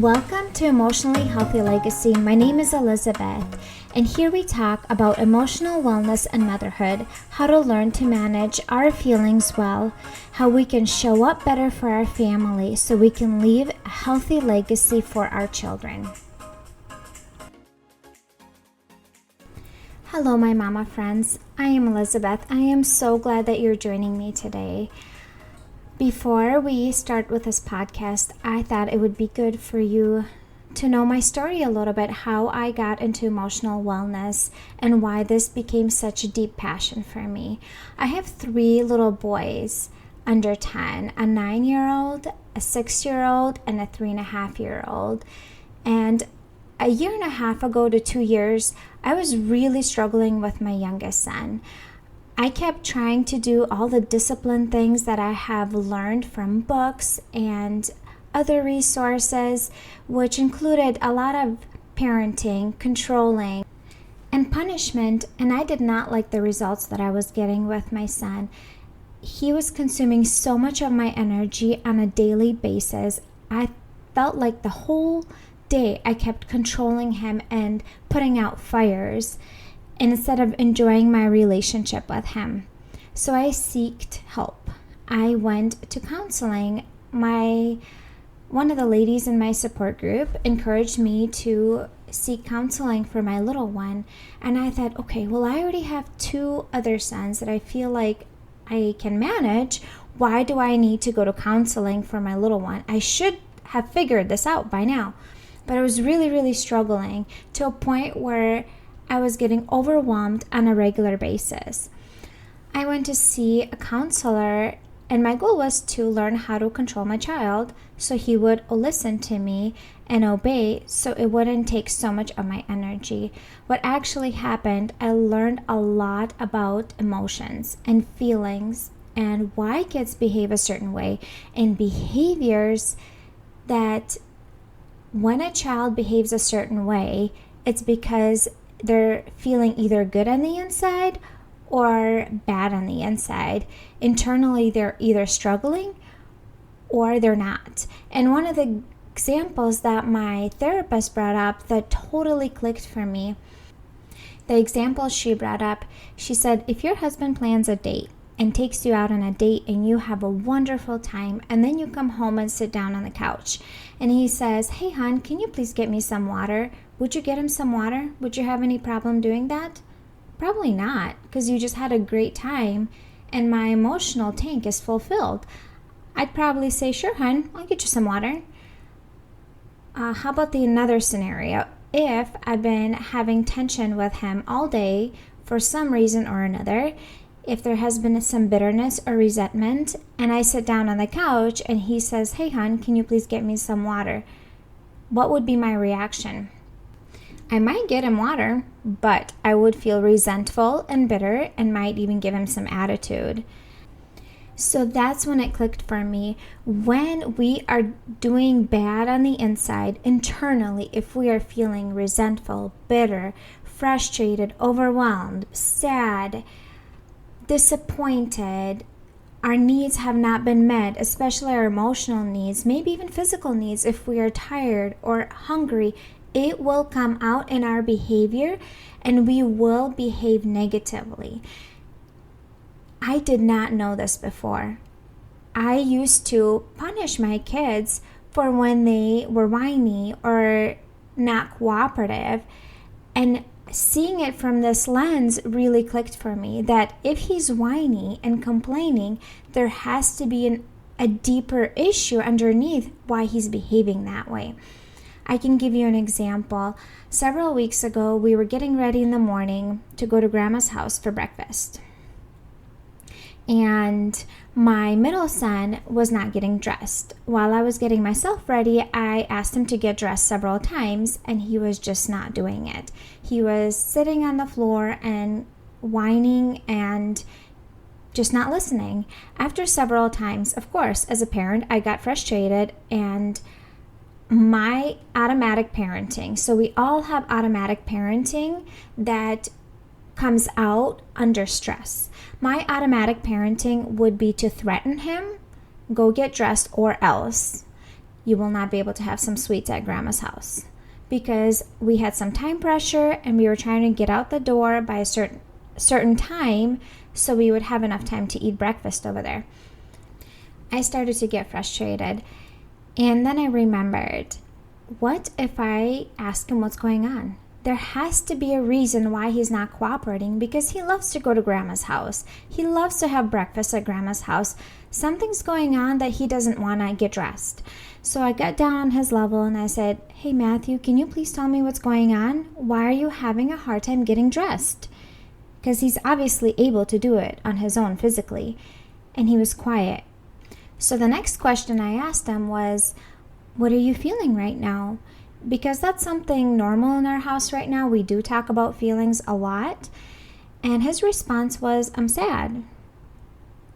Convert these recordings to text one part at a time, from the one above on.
Welcome to Emotionally Healthy Legacy. My name is Elizabeth, and here we talk about emotional wellness and motherhood, how to learn to manage our feelings well, how we can show up better for our family so we can leave a healthy legacy for our children. Hello, my mama friends. I am Elizabeth. I am so glad that you're joining me today. Before we start with this podcast, I thought it would be good for you to know my story a little bit, how I got into emotional wellness and why this became such a deep passion for me. I have 3 little boys under 10, a 9-year-old, a 6-year-old, and a 3.5-year-old. And a year and a half ago to 2 years, I was really struggling with my youngest son. I kept trying to do all the discipline things that I have learned from books and other resources, which included a lot of parenting, controlling, and punishment, and I did not like the results that I was getting with my son. He was consuming so much of my energy on a daily basis. I felt like the whole day I kept controlling him and putting out fires instead of enjoying my relationship with him. So I sought help. I went to counseling. One of the ladies in my support group encouraged me to seek counseling for my little one. And I thought, okay, well, I already have 2 other sons that I feel like I can manage. Why do I need to go to counseling for my little one? I should have figured this out by now. But I was really, really struggling to a point where I was getting overwhelmed on a regular basis. I went to see a counselor, and my goal was to learn how to control my child so he would listen to me and obey so it wouldn't take so much of my energy. What actually happened, I learned a lot about emotions and feelings and why kids behave a certain way and behaviors that when a child behaves a certain way, it's because they're feeling either good on the inside or bad on the inside. Internally, they're either struggling or they're not. And one of the examples that my therapist brought up that totally clicked for me, the example she brought up, she said, if your husband plans a date and takes you out on a date and you have a wonderful time, and then you come home and sit down on the couch and he says, hey hon, can you please get me some water? Would you get him some water? Would you have any problem doing that? Probably not, because you just had a great time and my emotional tank is fulfilled. I'd probably say, sure hon, I'll get you some water. How about the another scenario? If I've been having tension with him all day for some reason or another, if there has been some bitterness or resentment, and I sit down on the couch and he says, hey hon, can you please get me some water? What would be my reaction? I might get him water, but I would feel resentful and bitter and might even give him some attitude. So that's when it clicked for me. When we are doing bad on the inside, internally, if we are feeling resentful, bitter, frustrated, overwhelmed, sad, disappointed, our needs have not been met, especially our emotional needs, maybe even physical needs. If we are tired or hungry, it will come out in our behavior and we will behave negatively. I did not know this before. I used to punish my kids for when they were whiny or not cooperative, and seeing it from this lens really clicked for me that if he's whiny and complaining, there has to be a deeper issue underneath why he's behaving that way. I can give you an example. Several weeks ago, we were getting ready in the morning to go to Grandma's house for breakfast. And my middle son was not getting dressed. While I was getting myself ready, I asked him to get dressed several times, and he was just not doing it. He was sitting on the floor and whining and just not listening. After several times, of course, as a parent, I got frustrated and my automatic parenting. So we all have automatic parenting that comes out under stress. My automatic parenting would be to threaten him, go get dressed or else. you will not be able to have some sweets at grandma's house. Because we had some time pressure and we were trying to get out the door by a certain time so we would have enough time to eat breakfast over there. I started to get frustrated, and then I remembered, what if I ask him what's going on? There has to be a reason why he's not cooperating, because he loves to go to grandma's house. He loves to have breakfast at grandma's house. Something's going on that he doesn't want to get dressed. So I got down on his level and I said, hey Matthew, can you please tell me what's going on? Why are you having a hard time getting dressed? Because he's obviously able to do it on his own physically. And he was quiet. So the next question I asked him was, what are you feeling right now? Because that's something normal in our house right now. We do talk about feelings a lot. And his response was, I'm sad.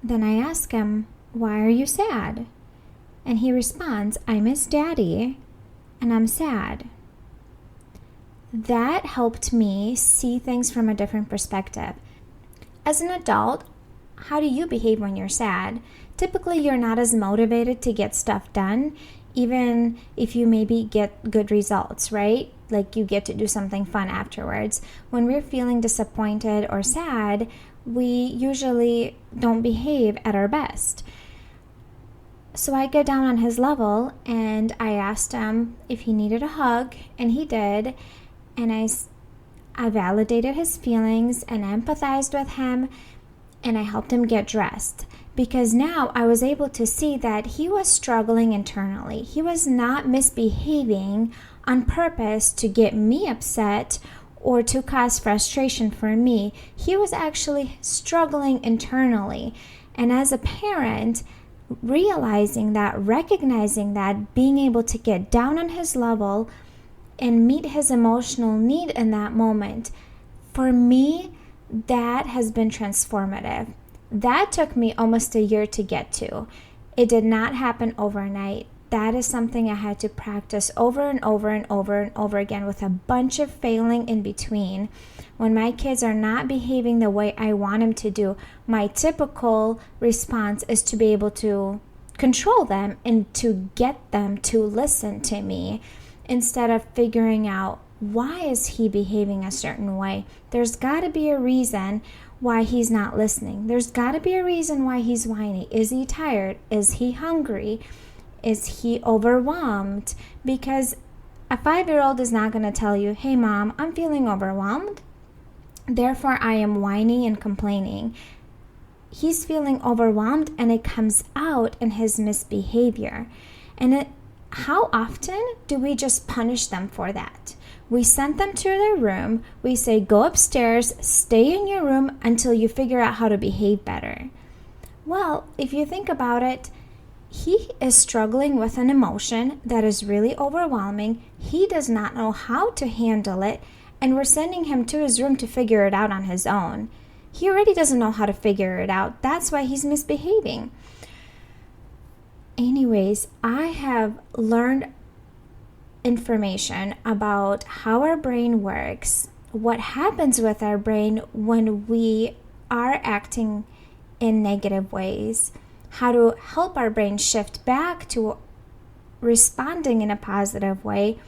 Then I ask him, why are you sad? And he responds, I miss Daddy and I'm sad. That helped me see things from a different perspective. As an adult, how do you behave when you're sad? Typically, you're not as motivated to get stuff done, even if you maybe get good results, right? Like you get to do something fun afterwards. When we're feeling disappointed or sad, we usually don't behave at our best. So I get down on his level and I asked him if he needed a hug, and he did. And I validated his feelings and empathized with him, and I helped him get dressed. Because now I was able to see that he was struggling internally. He was not misbehaving on purpose to get me upset or to cause frustration for me. He was actually struggling internally. And as a parent, realizing that, recognizing that, being able to get down on his level and meet his emotional need in that moment, for me, that has been transformative. That took me almost a year to get to. It did not happen overnight. That is something I had to practice over and over and over and over again, with a bunch of failing in between. When my kids are not behaving the way I want them to do, my typical response is to be able to control them and to get them to listen to me, instead of figuring out, why is he behaving a certain way? There's got to be a reason why he's not listening. There's got to be a reason why he's whiny. Is he tired? Is he hungry? Is he overwhelmed? Because a 5-year-old is not going to tell you, hey mom, I'm feeling overwhelmed, therefore I am whining and complaining. He's feeling overwhelmed, and it comes out in his misbehavior. And how often do we just punish them for that? We send them to their room. We say, go upstairs, stay in your room until you figure out how to behave better. Well, if you think about it, he is struggling with an emotion that is really overwhelming. He does not know how to handle it, and we're sending him to his room to figure it out on his own. He already doesn't know how to figure it out. That's why he's misbehaving. Anyways, I have learned information about how our brain works, what happens with our brain when we are acting in negative ways, how to help our brain shift back to responding in a positive way,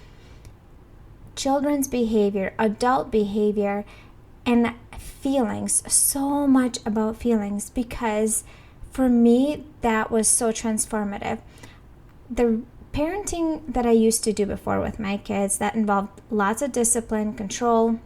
children's behavior, adult behavior, and feelings. So much about feelings, because for me, that was so transformative. The parenting that I used to do before with my kids, that involved lots of discipline, control,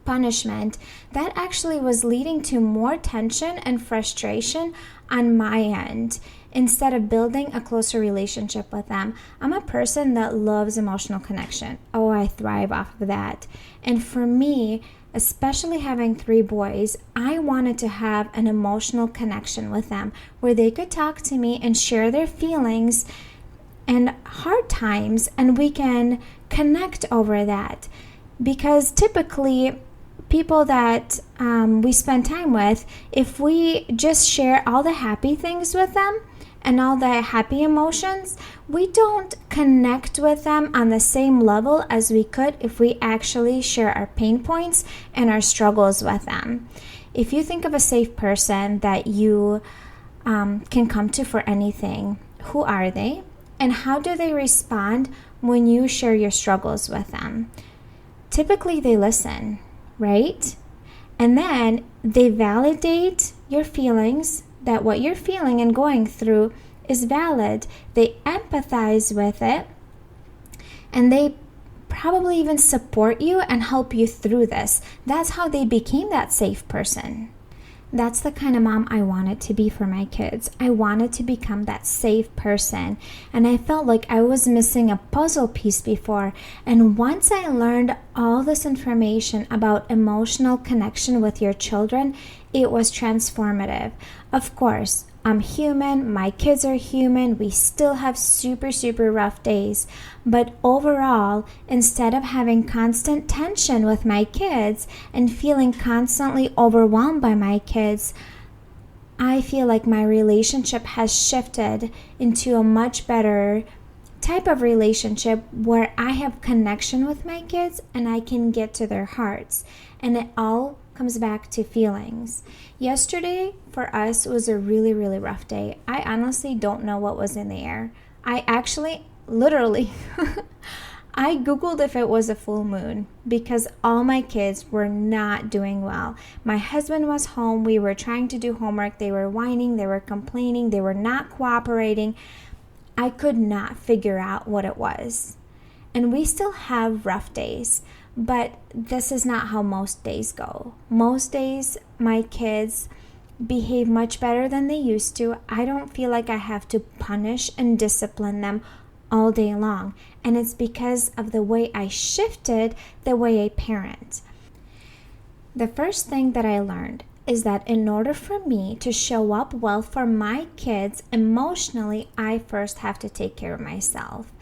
punishment, that actually was leading to more tension and frustration on my end, instead of building a closer relationship with them. I'm a person that loves emotional connection. Oh, I thrive off of that. And for me, especially having 3 boys, I wanted to have an emotional connection with them where they could talk to me and share their feelings and hard times, and we can connect over that. Because typically, people that we spend time with, if we just share all the happy things with them and all the happy emotions, we don't connect with them on the same level as we could if we actually share our pain points and our struggles with them. If you think of a safe person that you can come to for anything, who are they? And how do they respond when you share your struggles with them? Typically, they listen, right? And then they validate your feelings, that what you're feeling and going through is valid. They empathize with it, and they probably even support you and help you through this. That's how they became that safe person. That's the kind of mom I wanted to be for my kids. I wanted to become that safe person. And I felt like I was missing a puzzle piece before. And once I learned all this information about emotional connection with your children, it was transformative. Of course, I'm human, my kids are human, we still have super, super rough days. But overall, instead of having constant tension with my kids and feeling constantly overwhelmed by my kids, I feel like my relationship has shifted into a much better type of relationship where I have connection with my kids and I can get to their hearts. And it all comes back to feelings. Yesterday for us was a really, really rough day. I honestly don't know what was in the air. I actually, literally, I Googled if it was a full moon because all my kids were not doing well. My husband was home. We were trying to do homework. They were whining. They were complaining. They were not cooperating. I could not figure out what it was. And we still have rough days. But this is not how most days go. Most days, my kids behave much better than they used to. I don't feel like I have to punish and discipline them all day long. And it's because of the way I shifted the way I parent. The first thing that I learned is that in order for me to show up well for my kids emotionally, I first have to take care of myself.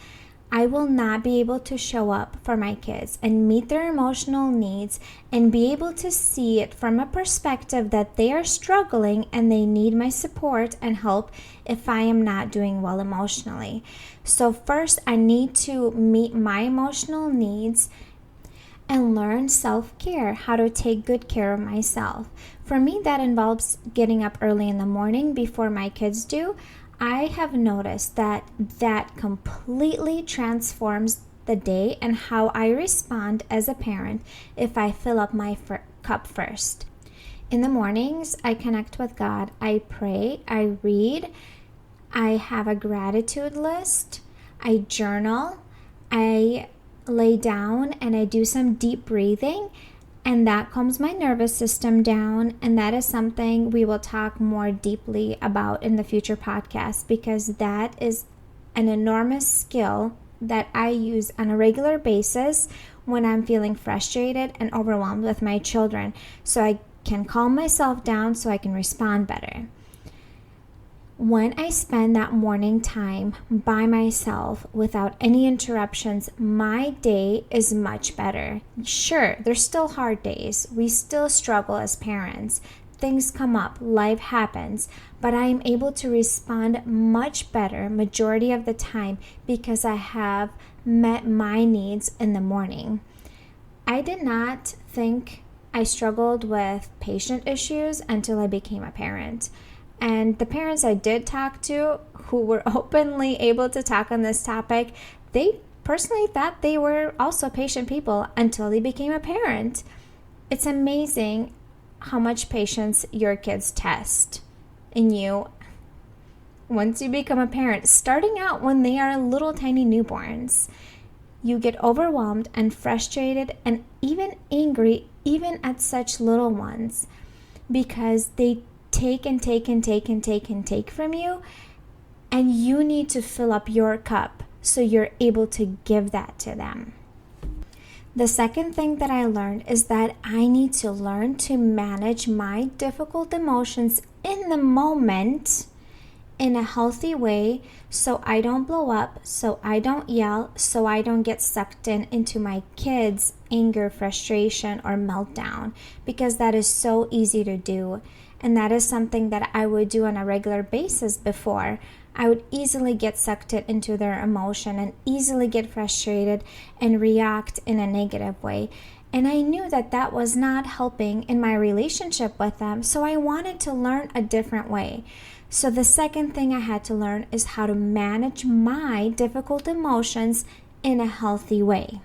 I will not be able to show up for my kids and meet their emotional needs and be able to see it from a perspective that they are struggling and they need my support and help if I am not doing well emotionally. So first, I need to meet my emotional needs and learn self-care, how to take good care of myself. For me, that involves getting up early in the morning before my kids do. I have noticed that completely transforms the day and how I respond as a parent if I fill up my cup first. In the mornings, I connect with God. I pray, I read, I have a gratitude list, I journal, I lay down and I do some deep breathing. And that calms my nervous system down. And that is something we will talk more deeply about in the future podcast because that is an enormous skill that I use on a regular basis when I'm feeling frustrated and overwhelmed with my children. So I can calm myself down so I can respond better. When I spend that morning time by myself without any interruptions, my day is much better. Sure, there's still hard days. We still struggle as parents. Things come up, life happens, but I am able to respond much better majority of the time because I have met my needs in the morning. I did not think I struggled with patient issues until I became a parent. And the parents I did talk to who were openly able to talk on this topic, they personally thought they were also patient people until they became a parent. It's amazing how much patience your kids test in you once you become a parent. Starting out when they are little tiny newborns, you get overwhelmed and frustrated and even angry even at such little ones because they take and take and take and take and take from you, and you need to fill up your cup so you're able to give that to them. The second thing that I learned is that I need to learn to manage my difficult emotions in the moment in a healthy way so I don't blow up, so I don't yell, so I don't get sucked into my kids' anger, frustration, or meltdown, because that is so easy to do. And that is something that I would do on a regular basis before. I would easily get sucked into their emotion and easily get frustrated and react in a negative way. And I knew that that was not helping in my relationship with them. So I wanted to learn a different way. So the second thing I had to learn is how to manage my difficult emotions in a healthy way.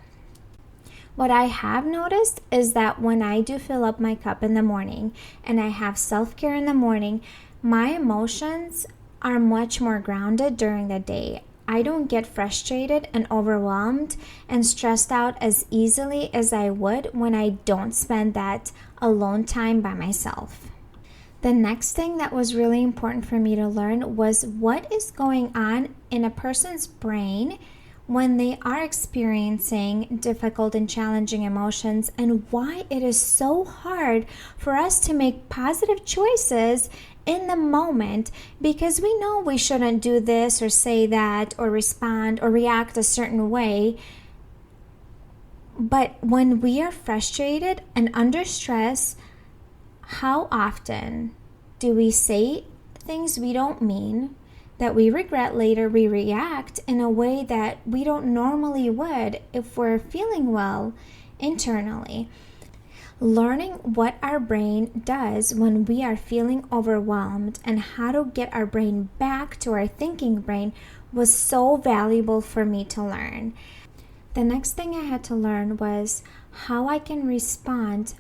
What I have noticed is that when I do fill up my cup in the morning and I have self-care in the morning, my emotions are much more grounded during the day. I don't get frustrated and overwhelmed and stressed out as easily as I would when I don't spend that alone time by myself. The next thing that was really important for me to learn was what is going on in a person's brain when they are experiencing difficult and challenging emotions, and why it is so hard for us to make positive choices in the moment, because we know we shouldn't do this or say that or respond or react a certain way. But when we are frustrated and under stress, how often do we say things we don't mean, that we regret later? We react in a way that we don't normally would if we're feeling well internally. Learning what our brain does when we are feeling overwhelmed and how to get our brain back to our thinking brain was so valuable for me to learn. The next thing I had to learn was how I can respond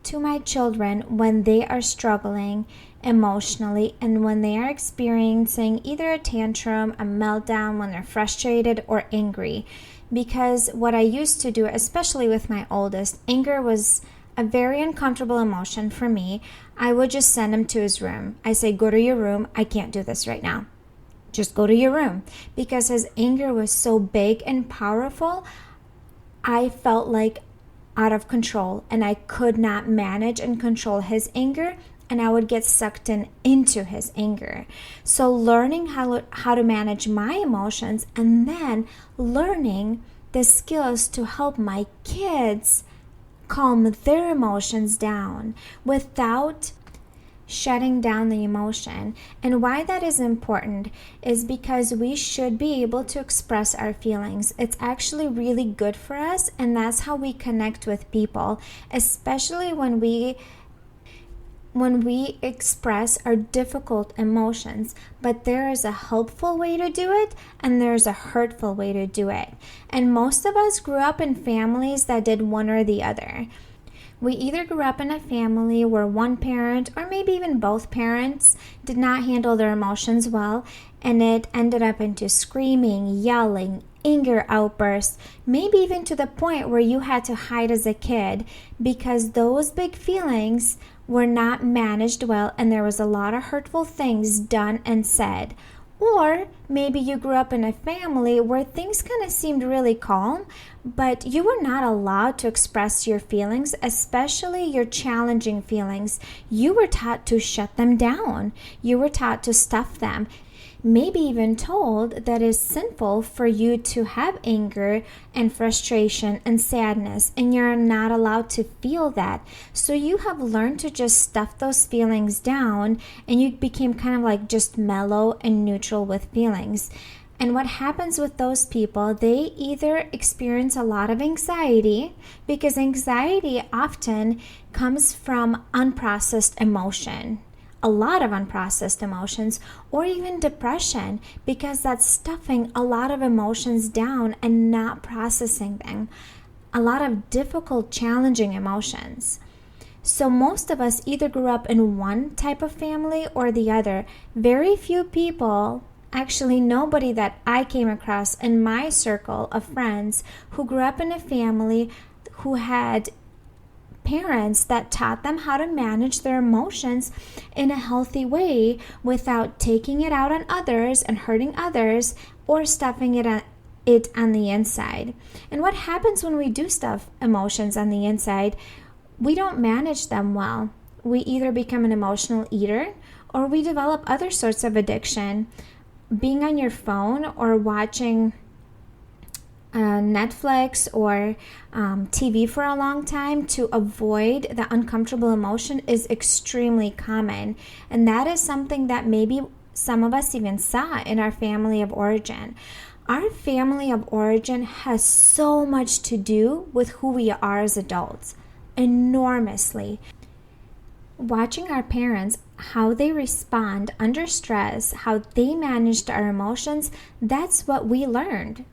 to my children when they are struggling emotionally and when they are experiencing either a tantrum, a meltdown, when they're frustrated or angry. Because what I used to do, especially with my oldest, anger was a very uncomfortable emotion for me. I would just send him to his room. I say, go to your room. I can't do this right now. Just go to your room. Because his anger was so big and powerful, I felt like out of control and I could not manage and control his anger, and I would get sucked into his anger. So learning how to manage my emotions and then learning the skills to help my kids calm their emotions down without shutting down the emotion. And why that is important is because we should be able to express our feelings. It's actually really good for us, and that's how we connect with people, especially when we express our difficult emotions. But there is a helpful way to do it and there's a hurtful way to do it. And most of us grew up in families that did one or the other. We either grew up in a family where one parent or maybe even both parents did not handle their emotions well, and it ended up into screaming, yelling, anger outbursts, maybe even to the point where you had to hide as a kid because those big feelings were not managed well and there was a lot of hurtful things done and said. Or maybe you grew up in a family where things kind of seemed really calm, but you were not allowed to express your feelings, especially your challenging feelings. You were taught to shut them down. You were taught to stuff them. Maybe even told that it's sinful for you to have anger and frustration and sadness, and you're not allowed to feel that. So you have learned to just stuff those feelings down, and you became kind of like just mellow and neutral with feelings. And what happens with those people, they either experience a lot of anxiety, because anxiety often comes from unprocessed emotion. A lot of unprocessed emotions, or even depression, because that's stuffing a lot of emotions down and not processing them. A lot of difficult, challenging emotions. So most of us either grew up in one type of family or the other. Very few people, actually nobody that I came across in my circle of friends who grew up in a family who had parents that taught them how to manage their emotions in a healthy way without taking it out on others and hurting others or stuffing it on the inside. And what happens when we do stuff emotions on the inside? We don't manage them well. We either become an emotional eater or we develop other sorts of addiction. Being on your phone or watching Netflix or TV for a long time to avoid the uncomfortable emotion is extremely common. And that is something that maybe some of us even saw in our family of origin. Our family of origin has so much to do with who we are as adults, enormously. Watching our parents, how they respond under stress, how they managed our emotions, that's what we learned.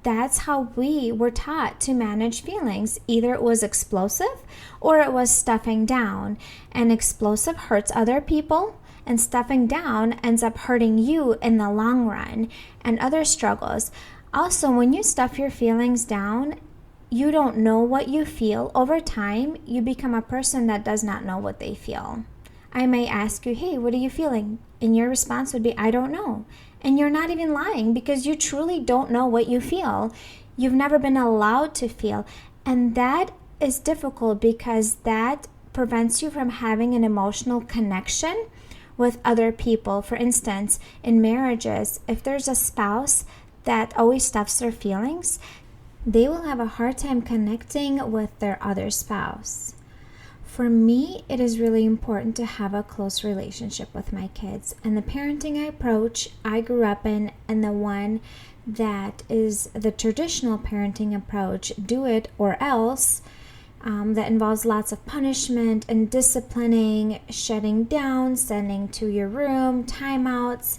That's how we were taught to manage feelings. Either it was explosive or it was stuffing down. And explosive hurts other people, and stuffing down ends up hurting you in the long run, and other struggles. Also, when you stuff your feelings down, you don't know what you feel. Over time, you become a person that does not know what they feel. I may ask you, hey, what are you feeling? And your response would be, I don't know. And you're not even lying, because you truly don't know what you feel. You've never been allowed to feel. And that is difficult, because that prevents you from having an emotional connection with other people. For instance, in marriages, if there's a spouse that always stuffs their feelings, they will have a hard time connecting with their other spouse. For me, it is really important to have a close relationship with my kids. And the parenting approach I grew up in, and the one that is the traditional parenting approach, do it or else, that involves lots of punishment and disciplining, shutting down, sending to your room, timeouts.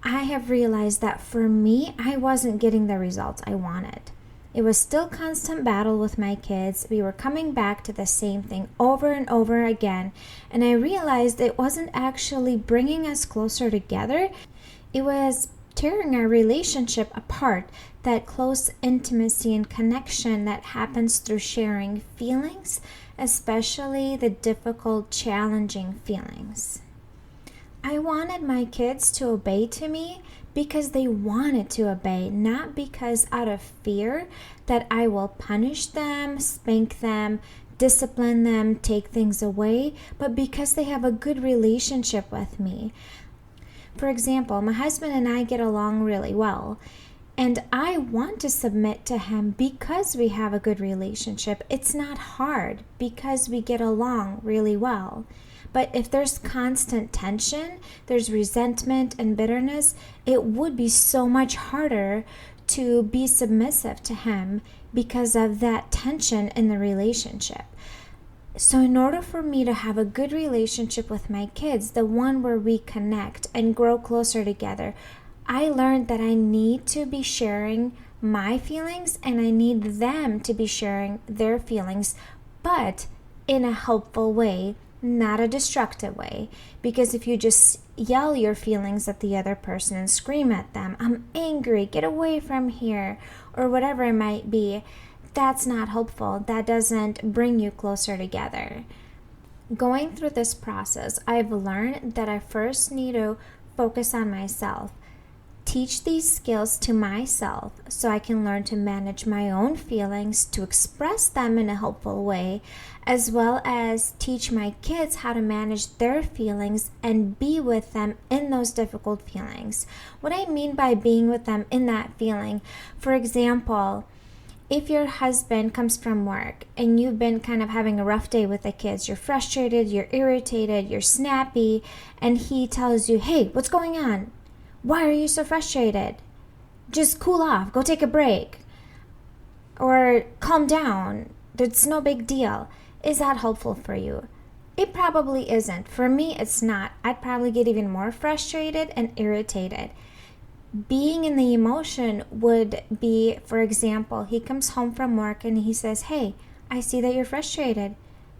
I have realized that for me, I wasn't getting the results I wanted. It was still constant battle with my kids. We were coming back to the same thing over and over again. And I realized it wasn't actually bringing us closer together. It was tearing our relationship apart. That close intimacy and connection that happens through sharing feelings, especially the difficult, challenging feelings. I wanted my kids to obey to me because they wanted to obey, not because out of fear that I will punish them, spank them, discipline them, take things away, but because they have a good relationship with me. For example, my husband and I get along really well, and I want to submit to him because we have a good relationship. It's not hard because we get along really well. But if there's constant tension, there's resentment and bitterness, it would be so much harder to be submissive to him because of that tension in the relationship. So in order for me to have a good relationship with my kids, the one where we connect and grow closer together, I learned that I need to be sharing my feelings and I need them to be sharing their feelings, but in a helpful way, not a destructive way. Because if you just yell your feelings at the other person and scream at them, I'm angry, get away from here, or whatever it might be, that's not helpful. That doesn't bring you closer together. Going through this process, I've learned that I first need to focus on myself. Teach these skills to myself so I can learn to manage my own feelings, to express them in a helpful way, as well as teach my kids how to manage their feelings and be with them in those difficult feelings. What I mean by being with them in that feeling, for example, if your husband comes from work and you've been kind of having a rough day with the kids, you're frustrated, you're irritated, you're snappy, and he tells you, hey, what's going on? Why are you so frustrated? Just cool off. Go take a break. Or calm down. It's no big deal. Is that helpful for you? It probably isn't. For me, it's not. I'd probably get even more frustrated and irritated. Being in the emotion would be, for example, he comes home from work and he says, hey, I see that you're frustrated.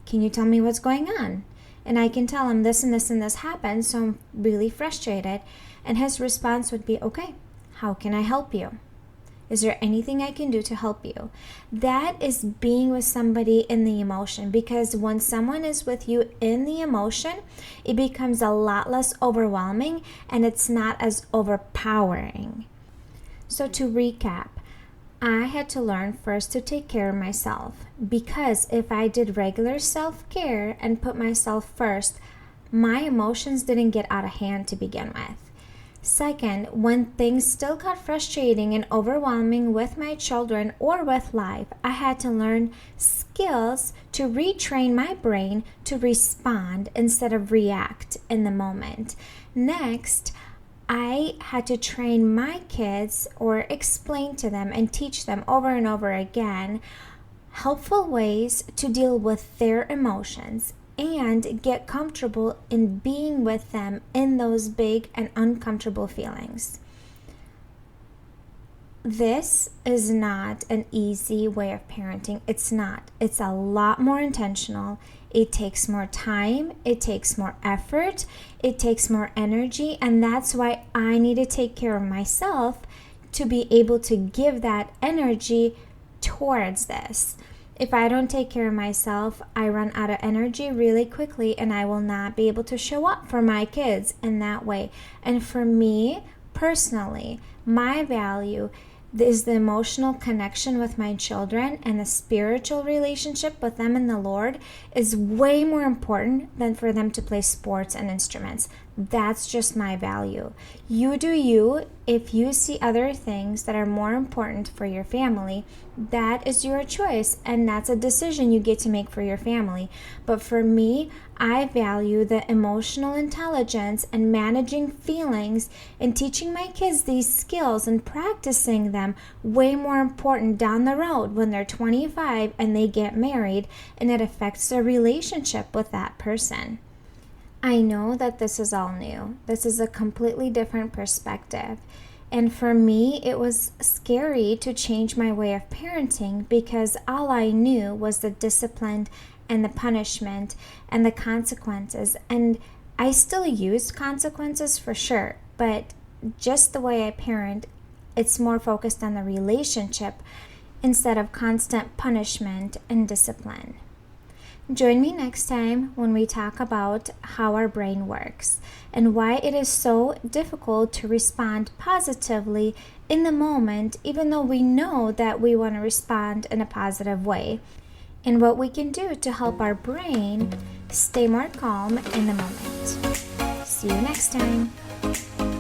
Can you tell me what's going on? And I can tell him this and this and this happened, so I'm really frustrated. And his response would be, okay, how can I help you? Is there anything I can do to help you? That is being with somebody in the emotion, because when someone is with you in the emotion, it becomes a lot less overwhelming and it's not as overpowering. So to recap, I had to learn first to take care of myself, because if I did regular self-care and put myself first, my emotions didn't get out of hand to begin with. Second, when things still got frustrating and overwhelming with my children or with life, I had to learn skills to retrain my brain to respond instead of react in the moment. Next, I had to train my kids or explain to them and teach them over and over again helpful ways to deal with their emotions and get comfortable in being with them in those big and uncomfortable feelings. This is not an easy way of parenting. It's not. It's a lot more intentional. It takes more time. It takes more effort. It takes more energy. And that's why I need to take care of myself to be able to give that energy towards this. If I don't take care of myself, I run out of energy really quickly and I will not be able to show up for my kids in that way. And for me, personally, my value is the emotional connection with my children, and the spiritual relationship with them and the Lord is way more important than for them to play sports and instruments. That's just my value. You do you. If you see other things that are more important for your family, that is your choice, and that's a decision you get to make for your family. But for me, I value the emotional intelligence and managing feelings and teaching my kids these skills and practicing them way more important down the road when they're 25 and they get married and it affects their relationship with that person. I know that this is all new. This is a completely different perspective. And for me, it was scary to change my way of parenting because all I knew was the discipline and the punishment and the consequences. And I still used consequences for sure, but just the way I parent, it's more focused on the relationship instead of constant punishment and discipline. Join me next time when we talk about how our brain works and why it is so difficult to respond positively in the moment, even though we know that we want to respond in a positive way, and what we can do to help our brain stay more calm in the moment. See you next time.